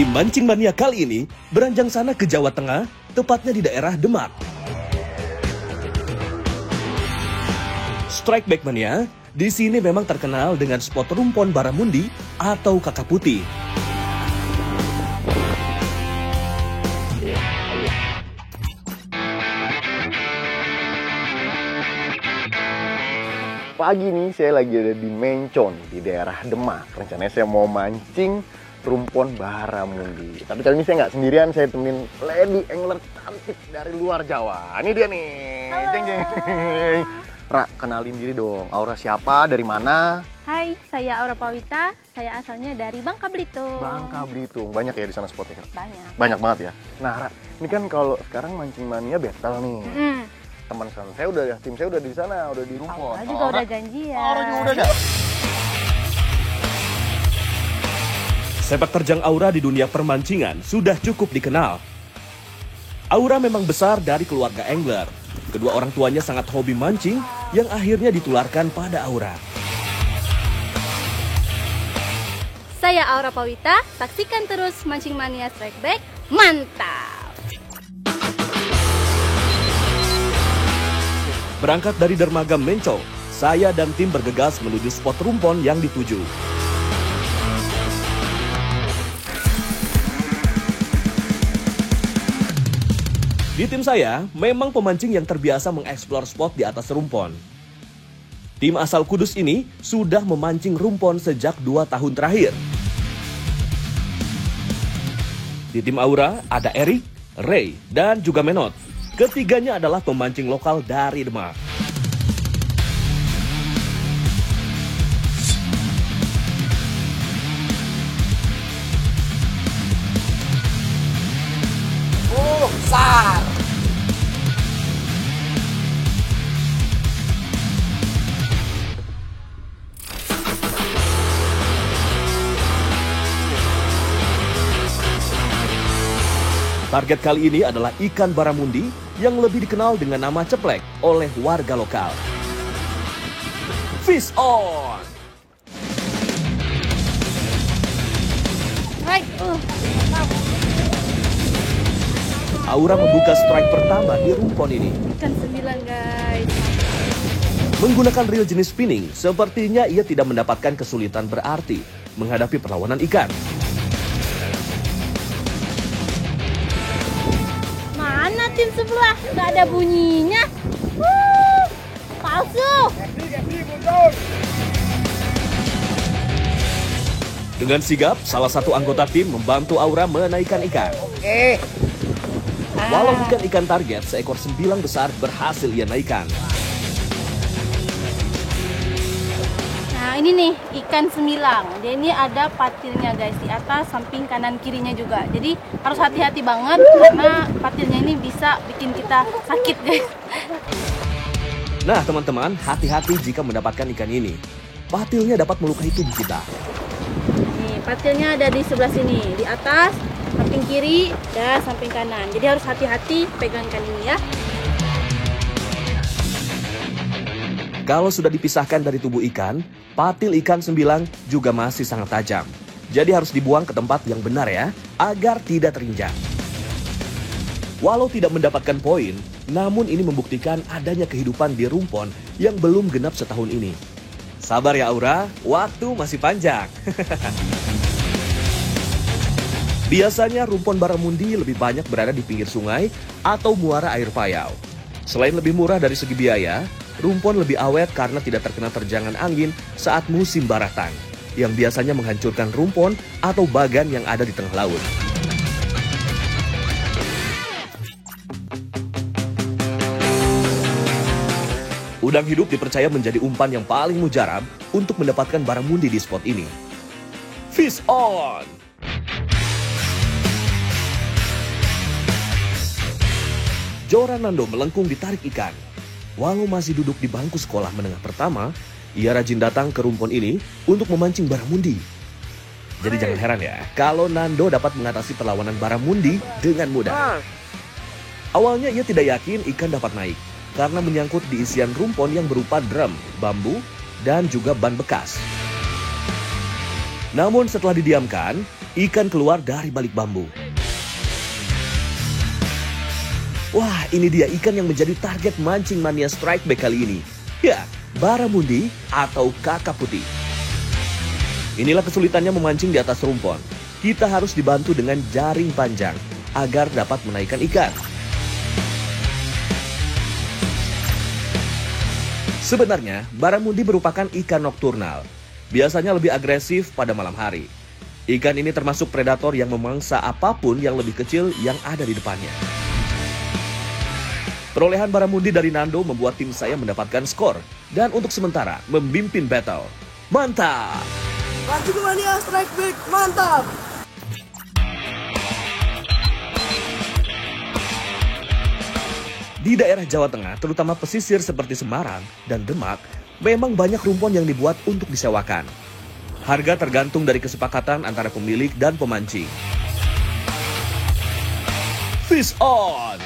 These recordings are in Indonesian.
Tim Mancing Mania kali ini beranjang sana ke Jawa Tengah, tepatnya di daerah Demak. Strikeback Mania di sini memang terkenal dengan spot rumpon baramundi atau kakap putih. Pagi nih saya lagi ada di Mencon di daerah Demak. Rencananya saya mau mancing rumpon baramundi. Tapi kali ini saya nggak sendirian, saya temenin lady angler cantik dari luar Jawa. Ini dia nih. Halo. Jeng jeng. Ra, kenalin diri dong. Aura siapa? Dari mana? Hai, saya Aura Pawita. Saya asalnya dari Bangka Belitung. Bangka Belitung. Banyak ya di sana spotnya? Banyak. Banyak banget ya. Nah, Ra, ini kan kalau sekarang mancing mania battle nih. Teman saya udah, tim saya udah di sana, udah di rumpon. Aura juga udah janjian. Aura juga udah ada. Sepak terjang Aura di dunia permancingan sudah cukup dikenal. Aura memang besar dari keluarga angler. Kedua orang tuanya sangat hobi mancing yang akhirnya ditularkan pada Aura. Saya Aura Pawita. Saksikan terus Mancing Mania Strikeback. Mantap! Berangkat dari dermaga Mencong, saya dan tim bergegas menuju spot rumpon yang dituju. Di tim saya, memang pemancing yang terbiasa mengeksplor spot di atas rumpon. Tim asal Kudus ini sudah memancing rumpon sejak 2 tahun terakhir. Di tim Aura ada Erik, Ray, dan juga Menot. Ketiganya adalah pemancing lokal dari Demak. Besar. Target kali ini adalah ikan baramundi yang lebih dikenal dengan nama ceplek oleh warga lokal. Fish on! Hai, Aura membuka strike pertama di rumpon ini. ikan 9 guys. Menggunakan reel jenis spinning, sepertinya ia tidak mendapatkan kesulitan berarti menghadapi perlawanan ikan. Mana tim sebelah? Gak ada bunyinya. Palsu. Dengan sigap, salah satu anggota tim membantu Aura menaikkan ikan. Walau bukan ikan target, seekor sembilang besar berhasil ia naikkan. Nah ini nih ikan semilang. Dia ini ada patilnya guys di atas, samping kanan kirinya juga. Jadi harus hati-hati banget karena patilnya ini bisa bikin kita sakit guys. Nah teman-teman, hati-hati jika mendapatkan ikan ini. Patilnya dapat melukai tubuh kita. Nih patilnya ada di sebelah sini, di atas, samping kiri, dan samping kanan. Jadi harus hati-hati pegang ikan ini ya. Kalau sudah dipisahkan dari tubuh ikan, patil ikan sembilang juga masih sangat tajam. Jadi harus dibuang ke tempat yang benar ya, agar tidak terinjak. Walau tidak mendapatkan poin, namun ini membuktikan adanya kehidupan di rumpon yang belum genap setahun ini. Sabar ya Aura, waktu masih panjang. Biasanya rumpon baramundi lebih banyak berada di pinggir sungai atau muara air payau. Selain lebih murah dari segi biaya, rumpon lebih awet karena tidak terkena terjangan angin saat musim baratan, yang biasanya menghancurkan rumpon atau bagan yang ada di tengah laut. Udang hidup dipercaya menjadi umpan yang paling mujarab untuk mendapatkan baramundi di spot ini. Fish on! Joran Nando melengkung ditarik ikan. Walau masih duduk di bangku sekolah menengah pertama, ia rajin datang ke rumpon ini untuk memancing baramundi. Jadi jangan heran ya, kalau Nando dapat mengatasi perlawanan baramundi dengan mudah. Awalnya ia tidak yakin ikan dapat naik, karena menyangkut di isian rumpon yang berupa drum, bambu, dan juga ban bekas. Namun setelah didiamkan, ikan keluar dari balik bambu. Wah, ini dia ikan yang menjadi target mancing mania strike back kali ini. Ya, baramundi atau kakap putih. Inilah kesulitannya memancing di atas rumpon. Kita harus dibantu dengan jaring panjang agar dapat menaikkan ikan. Sebenarnya, baramundi merupakan ikan nokturnal. Biasanya lebih agresif pada malam hari. Ikan ini termasuk predator yang memangsa apapun yang lebih kecil yang ada di depannya. Perolehan baramundi dari Nando membuat tim saya mendapatkan skor dan untuk sementara memimpin battle. Mantap! Mancing mania strike back, mantap! Di daerah Jawa Tengah, terutama pesisir seperti Semarang dan Demak, memang banyak rumpon yang dibuat untuk disewakan. Harga tergantung dari kesepakatan antara pemilik dan pemancing. Fish on!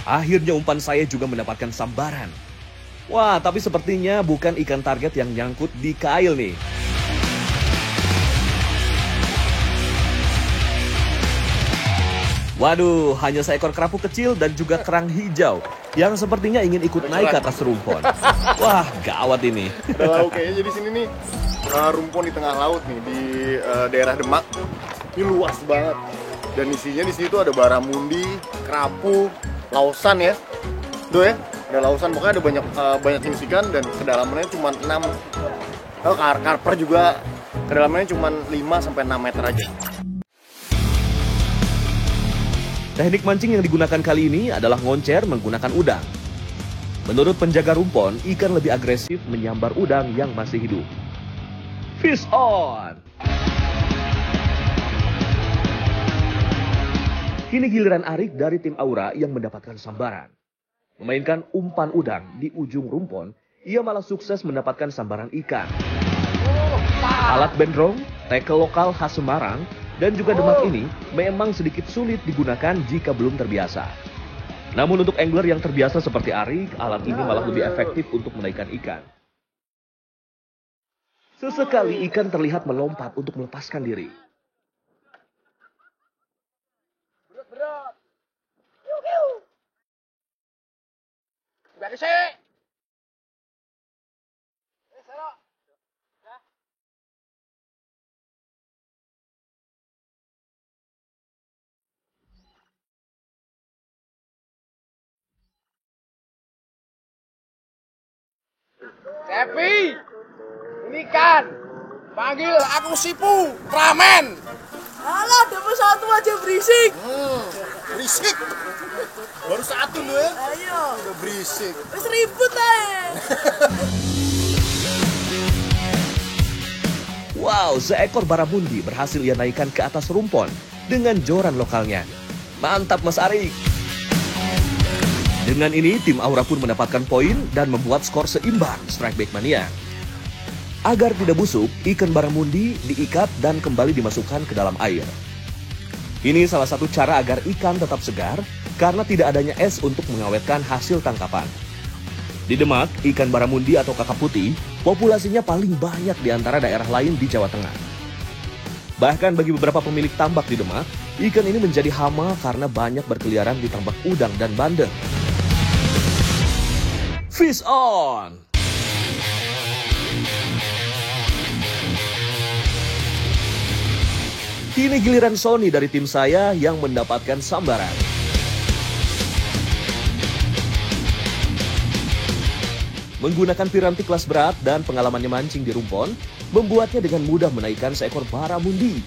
Akhirnya umpan saya juga mendapatkan sambaran. Wah, tapi sepertinya bukan ikan target yang nyangkut di kail nih. Waduh, hanya seekor kerapu kecil dan juga kerang hijau yang sepertinya ingin ikut naik ke atas rumpon. Wah, gawat ini. Ada laut kayaknya. Jadi sini nih rumpon di tengah laut nih di daerah Demak. Ini luas banget. Dan isinya di sini tuh ada baramundi, kerapu, lausan ya. Tuh ya, ada lausan, pokoknya ada banyak jenis ikan dan kedalamannya cuma 6. Oh, karper juga kedalamannya cuma 5 sampai 6 meter aja. Teknik mancing yang digunakan kali ini adalah ngoncer menggunakan udang. Menurut penjaga rumpon, ikan lebih agresif menyambar udang yang masih hidup. Fish on! Kini giliran Arik dari tim Aura yang mendapatkan sambaran. Memainkan umpan udang di ujung rumpon, ia malah sukses mendapatkan sambaran ikan. Alat bendrong, tackle lokal khas Semarang, dan juga Demak ini memang sedikit sulit digunakan jika belum terbiasa. Namun untuk angler yang terbiasa seperti Arik, alat ini malah lebih efektif untuk menaikkan ikan. Sesekali ikan terlihat melompat untuk melepaskan diri. Sepi, ini kan, panggil aku Sipu, Ramen. Alah, dapat satu aja berisik. Berisik. Baru satu lu ya. Ayo, Udah berisik. wis ribut aja. Wow, seekor baramundi berhasil ia naikkan ke atas rumpon dengan joran lokalnya. Mantap Mas Arik. Dengan ini, tim Aura pun mendapatkan poin dan membuat skor seimbang strike back mania. Agar tidak busuk, ikan baramundi diikat dan kembali dimasukkan ke dalam air. Ini salah satu cara agar ikan tetap segar karena tidak adanya es untuk mengawetkan hasil tangkapan. Di Demak, ikan baramundi atau kakap putih populasinya paling banyak di antara daerah lain di Jawa Tengah. Bahkan bagi beberapa pemilik tambak di Demak, ikan ini menjadi hama karena banyak berkeliaran di tambak udang dan bandeng. Fish on! Kini giliran Sony dari tim saya yang mendapatkan sambaran. Menggunakan piranti kelas berat dan pengalamannya mancing di rumpon, membuatnya dengan mudah menaikkan seekor baramundi.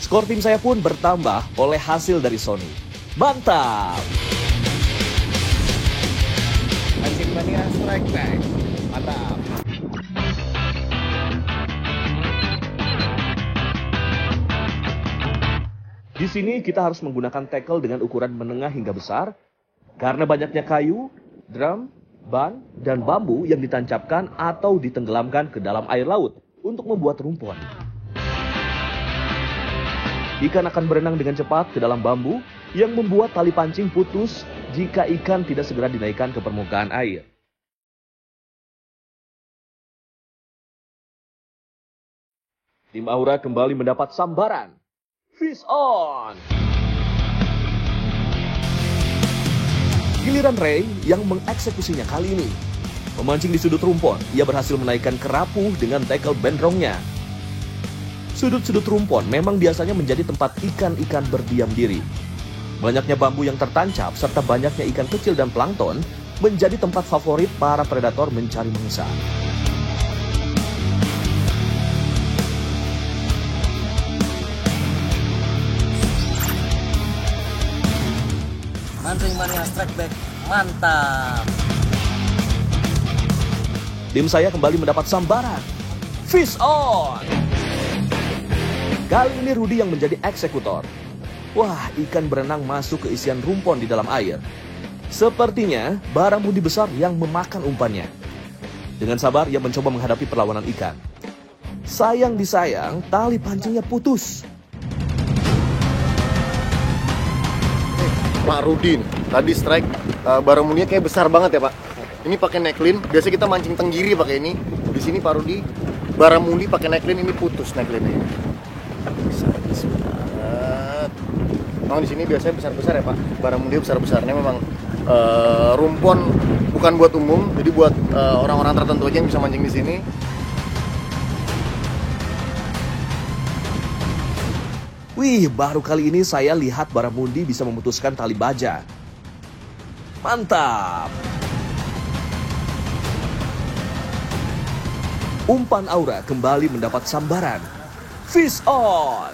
Skor tim saya pun bertambah oleh hasil dari Sony. Mantap! Mancing mania strike back. Mantap. Di sini kita harus menggunakan tackle dengan ukuran menengah hingga besar karena banyaknya kayu, drum, ban, dan bambu yang ditancapkan atau ditenggelamkan ke dalam air laut untuk membuat rumpon. Ikan akan berenang dengan cepat ke dalam bambu yang membuat tali pancing putus jika ikan tidak segera dinaikkan ke permukaan air. Tim Aura kembali mendapat sambaran. Fish on! Giliran Ray yang mengeksekusinya kali ini. Memancing di sudut rumpon, ia berhasil menaikkan kerapu dengan tackle bendrongnya. Sudut-sudut rumpon memang biasanya menjadi tempat ikan-ikan berdiam diri. Banyaknya bambu yang tertancap serta banyaknya ikan kecil dan plankton menjadi tempat favorit para predator mencari mangsa. Mancing mania strike back, mantap. Tim saya kembali mendapat sambaran. Fish on! Kali ini Rudy yang menjadi eksekutor. Wah, ikan berenang masuk ke isian rumpon di dalam air. Sepertinya baramundi besar yang memakan umpannya. Dengan sabar ia mencoba menghadapi perlawanan ikan. Sayang disayang, tali pancingnya putus. Pak Rudin, tadi strike baramundinya kayak besar banget ya Pak. Ini pakai necklin, biasa kita mancing tenggiri pakai ini. Di sini Pak Rudi, baramundi pakai necklin, ini putus necklinnya. Bisa banget. Memang di sini biasanya besar-besar ya Pak. Baramundi besar-besarnya memang rumpon bukan buat umum, jadi buat orang-orang tertentu aja yang bisa mancing di sini. Wih, baru kali ini saya lihat baramundi bisa memutuskan tali baja. Mantap! Umpan Aura kembali mendapat sambaran. Fish on!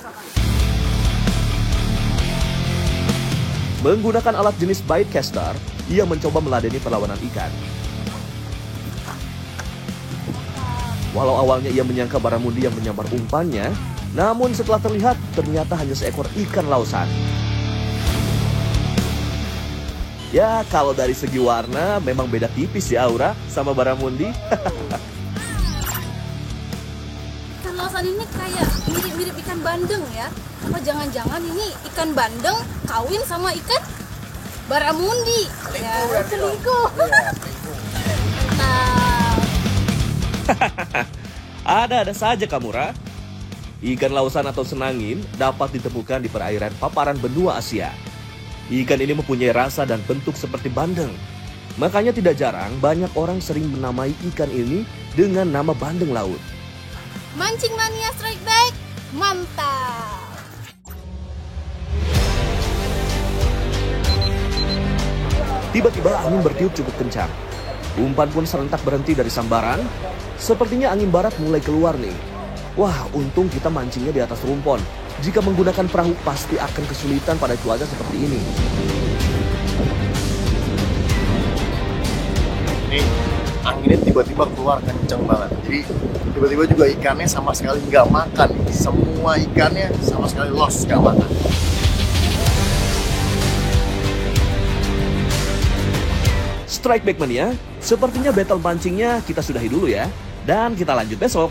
Menggunakan alat jenis bait caster, ia mencoba meladeni perlawanan ikan. Walau awalnya ia menyangka baramundi yang menyambar umpannya, namun setelah terlihat, ternyata hanya seekor ikan lausan. Ya, kalau dari segi warna, memang beda tipis ya Aura sama baramundi. Ikan lausan ini kayak mirip-mirip ikan bandeng ya. Apa jangan-jangan ini ikan bandeng kawin sama ikan baramundi? Ya, selingkuh. Nah, Ada-ada saja kamu, Ra. Ikan lausan atau senangin dapat ditemukan di perairan paparan benua Asia. Ikan ini mempunyai rasa dan bentuk seperti bandeng. Makanya tidak jarang banyak orang sering menamai ikan ini dengan nama bandeng laut. mancing mania strike back, mantap. Tiba-tiba angin bertiup cukup kencang. Umpan pun serentak berhenti dari sambaran. Sepertinya angin barat mulai keluar nih. Wah, untung kita mancingnya di atas rumpon. Jika menggunakan perahu pasti akan kesulitan pada cuaca seperti ini. Nih, anginnya tiba-tiba keluar kenceng banget. Jadi tiba-tiba juga ikannya sama sekali nggak makan. Semua ikannya sama sekali lost, nggak makan. Strike Back Mania, sepertinya battle mancingnya kita sudahi dulu ya. Dan kita lanjut besok.